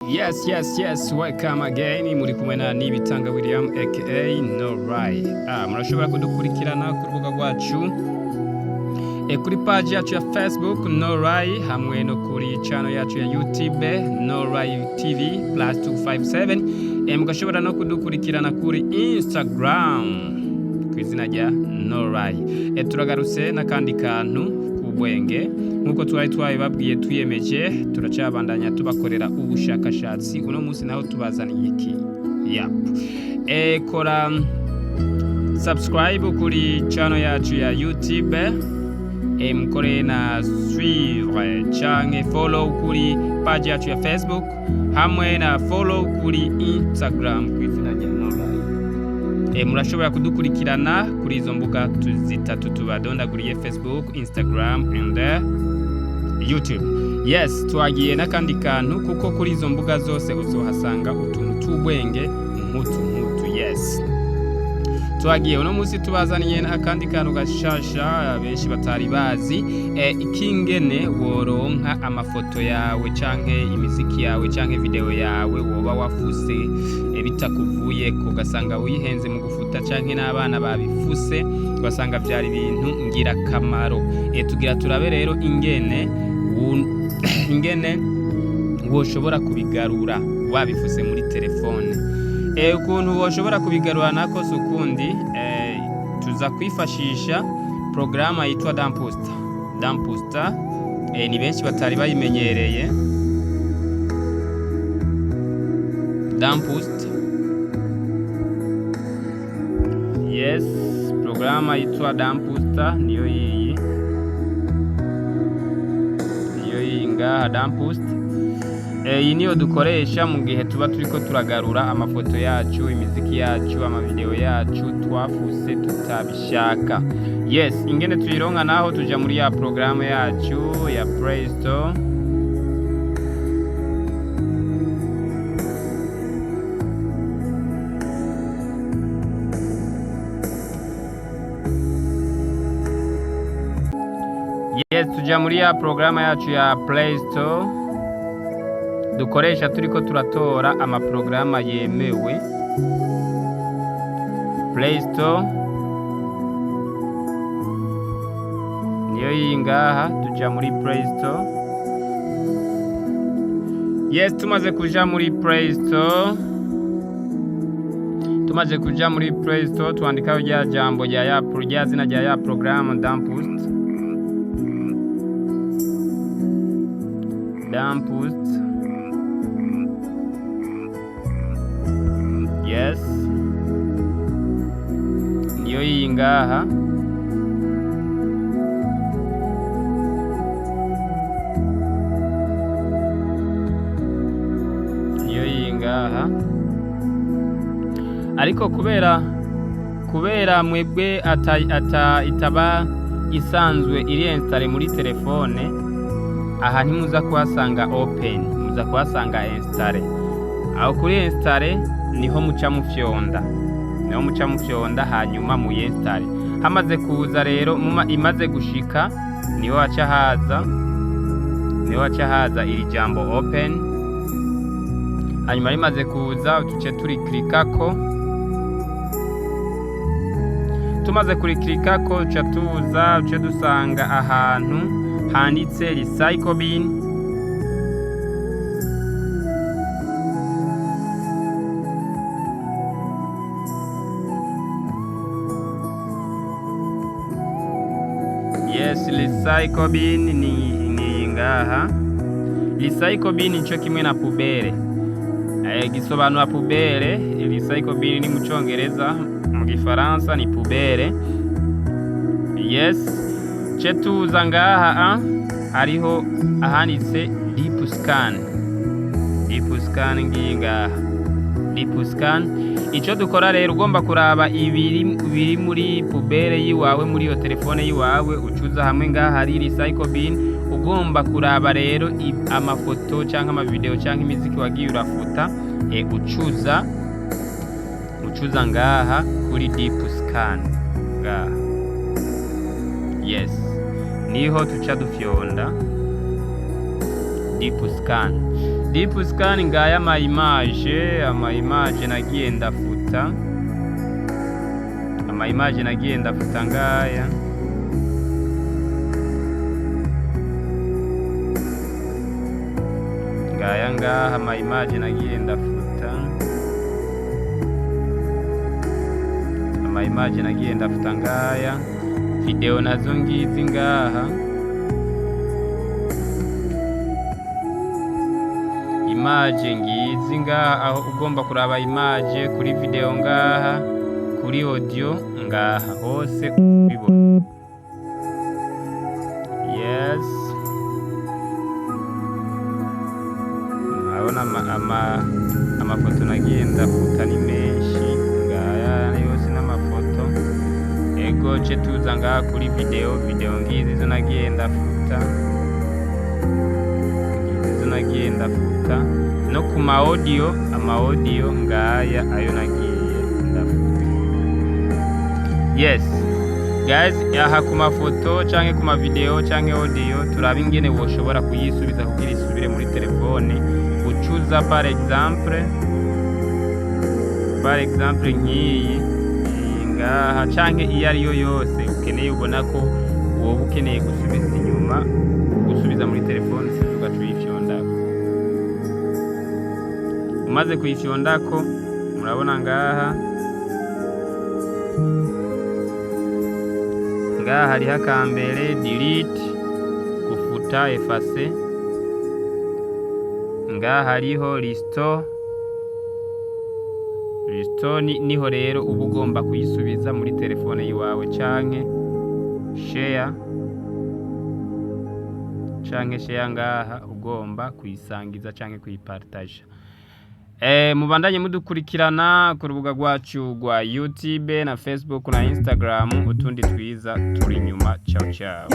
Yes, welcome again. Muri kumwe na Nibitanga William aka No Right. Murashobora kudukurikirana ku rubuga rwacu kuri page yacu ya Facebook No Right, hamwe no kuri channel yacu ya YouTube No Right TV +257. Mugashobora no kudukurikirana kuri Instagram ku izina rya No Right. Turagarutse n'akandi kantu kubwenge nkuko twabibabwiye twiyemeje turacabandanya tubakorera ubushakashatsi. Uno munsi naho tubazaniye iki? Kora subscribe kuri channel yacu ya YouTube, mukore na suivre canke follow kuri page yacu ya Facebook, hamwe na follow kuri Instagram ku izina rya No Right. Murashobora kudukurikirana kuri izo mbuga zitatu tubadondaguriye: Facebook, Instagram and YouTube. Yes, twagiye n'akandi kantu kuko kuri izo mbuga zose uzohasanga utuntu tubwenge nkutu. Yes, twagiye uno munsi tubazaniye n'akandi kantu gashasha benshi batari bazi, ikingene woronka amafoto yawe canke imiziki yawe canke video yawe woba wafuse bitakuvuye kugasanga wihenze mu gufuta canke n'abana babifuse ugasanga byari ibintu ngira kamaro. Tugira turabe rero ingene woshobora kubigarura wabifuse muri telefone. Ukuntu woshobora kubigarura nako sukundi, tuza kwifashisha programa yitwa Damposter. Ni benshi batari bayimenyereye. Damposter, yes, programa yitwa Damposter niyo iyi ngaha Damposter. Iyi niyo dukoresha mu gihe tuba turiko turagarura amafoto yacu, imiziki yacu, amavideo yacu twafuse tutabishaka. Yes, ingene tuyironka naho tuja muri ya programa yacu ya Play Store. Yes, tuja muri ya programa yacu ya Play Store dukoresha turiko turatora amaprograma yemewe. Play Store niyo yingaha, tuja muri Play Store. Yes, tumaze kuja muri Play Store, tuandika rya jambo rya zina rya ya programa Damposter. Yes, niyo yingaha. Ariko kubera mwebwe itaba isanzwe iri installe muri telefone, aha ntimuza kuhasanga open, muza kuhasanga installe. Aho kuri installe niho muca mufyonda hanyuma mu installe. Hamaze kuza rero imaze gushika niho haca haza iri jambo open. Hanyuma rimaze kuza tuce turi klikako. Tumaze kuri klikako tuca dusanga ahantu handitse recycle bin. Yes, recycle bin ni ngaha. Recycle bin nico kimwe na pubere. Gisobanura pubere. Recycle bin ni mu Congereza, mu Gifaransa ni pubere. Yes, tuza ngaha hariho ahanditse deep scan ngingaha. Deep scan ico dukora rero, ugomba kuraba ibiri muri pubere yiwawe, muri yo telefone yiwawe, ucuza hamwe ngaha hari recycle bin. Ugomba kuraba rero amafoto canke amavideo canke imiziki wagiye urafuta, ucuza ngaha kuri deep scan ngaha. Yes, niho tuca dufyonda deep scan. deep scan ngaya ama image nagiye ndafuta ngaya ngaha ama image nagiye ndafuta ngaya video nazo ngizi ngaha image ngizi ngaha aho ugomba kuraba image kuri video ngaha kuri audio ngaha hose ubibona. Yes, urabona amafoto nagiye ndafuta ni menshi ngaya yose n'amafoto. Ego ce tuza ngaha kuri video ngizi zo nagiye ndafuta no ku ama audio ngaya ayo nagiye ndafuta. Yes guys, aha ku mafoto canke ku video canke audio turaba ingene woshobora kuyisubiza kugira isubire muri telefone. Ucuza par exemple nk'iyi ngaha canke iyo ariyo yose ukeneye ubona ko wowe ukeneye gusubiza muri telefone, sizuga tuyifyondako. Umaze kuyifyondako murabona ngaha hariho akambere delete, gufuta, effacer. Ngaha hariho restore niho rero uba ugomba kuyisubiza muri telefone yiwawe, canke share ngaha ugomba kuyisangiza canke kuyipartage. Mubandanye mudukurikirana ku rubuga rwacu rwa YouTube na Facebook na Instagram, utundi twiza turi nyuma. Ciao ciao.